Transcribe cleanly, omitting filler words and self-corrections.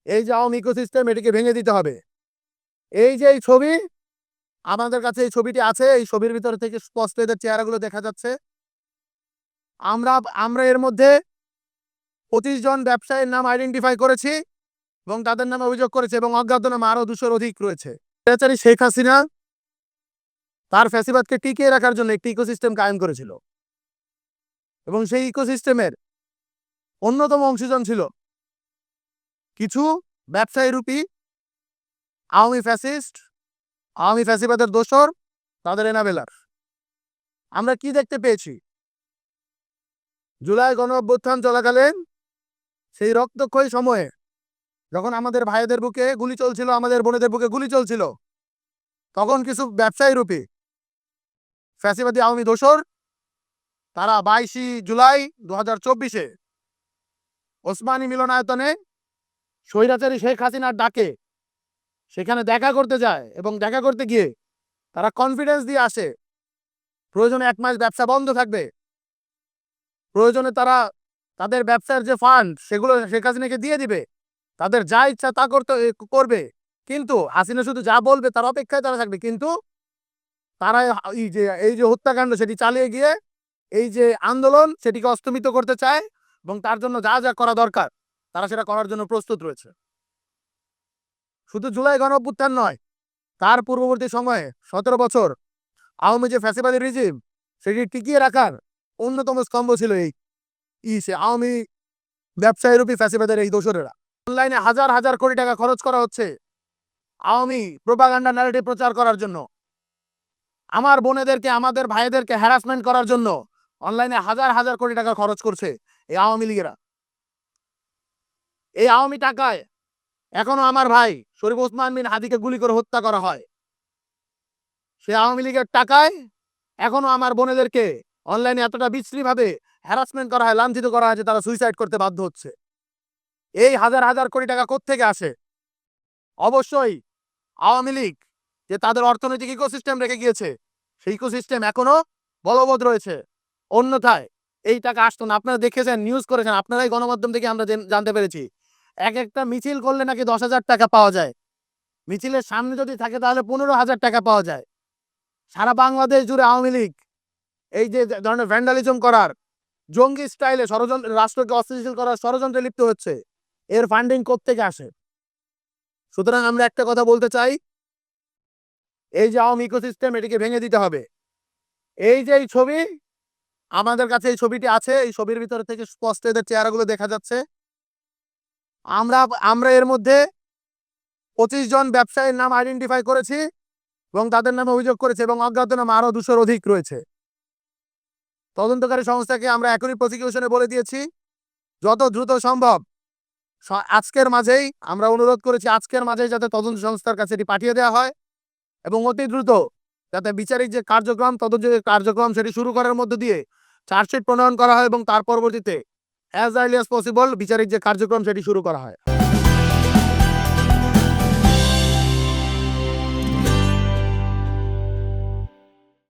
এই যে আওয়ামী ইকোসিস্টেম, এটিকে ভেঙে দিতে হবে। এই যে এই ছবি, আমাদের কাছে এই ছবিটি আছে। এই ছবির ভিতর থেকে স্পষ্ট এদের চেহারাগুলো দেখা যাচ্ছে। আমরা আমরা এর মধ্যে 25 জন ব্যবসায়ীর নাম আইডেন্টিফাই করেছি এবং তাদের নামে অভিযোগ করেছে, এবং অজ্ঞাতনামা আরো 200-র অধিক রয়েছে। স্বৈরাচারী শেখ হাসিনা তার ফ্যাসিবাদকে টিকিয়ে রাখার জন্য একটি ইকোসিস্টেম কায়েম করেছিল, এবং সেই ইকোসিস্টেমের অন্যতম অংশীজন ছিল কিছু ব্যবসায়ী রূপী আওয়ামী ফ্যাসিস্ট, আওয়ামী ফ্যাসিবাদের দোসর, তাদের এনাবেলার। আমরা কি দেখতে পেয়েছি? জুলাই গণঅভ্যুত্থান চলাকালীন সেই রক্তক্ষয়ী সময়ে যখন আমাদের ভাইদের বুকে গুলি চলছিল, আমাদের বোনেদের বুকে গুলি চলছিল, তখন কিছু ব্যবসায়ী রূপী ফ্যাসিবাদী আওয়ামী দোসর তারা 22 জুলাই 2024-এ ওসমানী মিলনায়তনে স্বৈরাচারী শেখ হাসিনার ডাকে সেখানে দেখা করতে যায়, এবং দেখা করতে গিয়ে তারা কনফিডেন্স দিয়ে আসে প্রয়োজনে 1 মাস ব্যবসা বন্ধ থাকবে, প্রয়োজনে তারা তাদের ব্যবসার যে ফান্ড সেগুলো শেখ হাসিনাকে দিয়ে দিবে, তাদের যা ইচ্ছা তা করবে। কিন্তু হাসিনা শুধু যা বলবে তার অপেক্ষায় তারা থাকবে। কিন্তু তারা এই যে হত্যাকাণ্ড সেটি চালিয়ে গিয়ে এই যে আন্দোলন সেটিকে অস্তমিত করতে চায়, এবং তার জন্য যা যা করা দরকার তারা সেটা করার জন্য প্রস্তুত রয়েছে। শুধু জুলাই গণঅভ্যুত্থান নয়, তার পূর্ববর্তী সময়ে 17 বছর আওয়ামী যে ফ্যাসিবাদী রিজিম সেটি টিকিয়ে রাখার অন্যতম স্তম্ভ ছিল এই আওয়ামী ব্যবসায়ী রূপী ফ্যাসিবাদের এই দোসরেরা। অনলাইনে হাজার হাজার কোটি টাকা খরচ করা হচ্ছে আওয়ামী প্রোপাগান্ডা ন্যারেটিভ প্রচার করার জন্য, আমার বোনেদেরকে, আমাদের ভাইদেরকে হ্যারাসমেন্ট করার জন্য অনলাইনে হাজার হাজার কোটি টাকা খরচ করছে এই আওয়ামী লীগেরা। এই আওয়ামী টাকায় এখনো আমার ভাই শরীফ ওসমান বিন হাদিকে গুলি করে হত্যা করা হয়। সে আওয়ামী লীগের টাকায় এখনো আমার বোনেদেরকে অনলাইনে এতটা বিশ্রীভাবে হ্যারাসমেন্ট করা হয়, লাঞ্ছিত করা হয় যে তারা সুইসাইড করতে বাধ্য হচ্ছে। এই হাজার হাজার কোটি টাকা কোত্থেকে আসে? অবশ্যই আওয়ামী লীগ যে তাদের অর্থনৈতিক ইকোসিস্টেম রেখে গিয়েছে, সেই ইকোসিস্টেম এখনো বলবৎ রয়েছে। অন্যথায় এই টাকা আসতো না। আপনারা দেখেছেন, নিউজ করেছেন, আপনারাই গণমাধ্যম থেকে আমরা জানতে পেরেছি এক একটা মিছিল করলে নাকি 10,000 টাকা পাওয়া যায়। মিছিলের সামনে যদি থাকে তাহলে 15,000 টাকা পাওয়া যায়। সারা বাংলাদেশ জুড়ে আওয়ামী লীগ এই যে ধরনের ভ্যান্ডালিজম করার, জঙ্গি স্টাইলে রাষ্ট্রকে অস্থিতিশীল করার ষড়যন্ত্রে লিপ্ত হচ্ছে। এর ফান্ডিং কোত্থেকে আসে? সুতরাং আমরা একটা কথা বলতে চাই, এই যে আওয়ামী ইকোসিস্টেম, এটিকে ভেঙে দিতে হবে। এই যে এই ছবি, আমাদের কাছে এই ছবিটি আছে। এই ছবির ভিতর থেকে স্পষ্ট এদের চেহারাগুলো দেখা যাচ্ছে। আমরা আমরা এর মধ্যে 25 জন ব্যবসায়ীর নাম আইডেন্টিফাই করেছি এবং তাদের নামে অভিযোগ করেছে, এবং অজ্ঞাতনামা আরো 200-র অধিক রয়েছে। তদন্তকারী সংস্থাকে আমরা এখনই প্রসিকিউশনে বলে দিয়েছি, যত দ্রুত সম্ভব আজকের মাঝেই আমরা অনুরোধ করেছি, আজকের মাঝেই যাতে তদন্ত সংস্থার কাছে এটি পাঠিয়ে দেওয়া হয়, এবং অতি দ্রুত যাতে বিচারিক যে কার্যক্রম, তদন্ত যে কার্যক্রম সেটি শুরু করার মধ্য দিয়ে চার্জশিট প্রণয়ন করা হয়, এবং তার পরবর্তীতে অ্যাজ আর্লি অ্যাজ পসিবল বিচারিক যে কার্যক্রম সেটি শুরু করা হয়।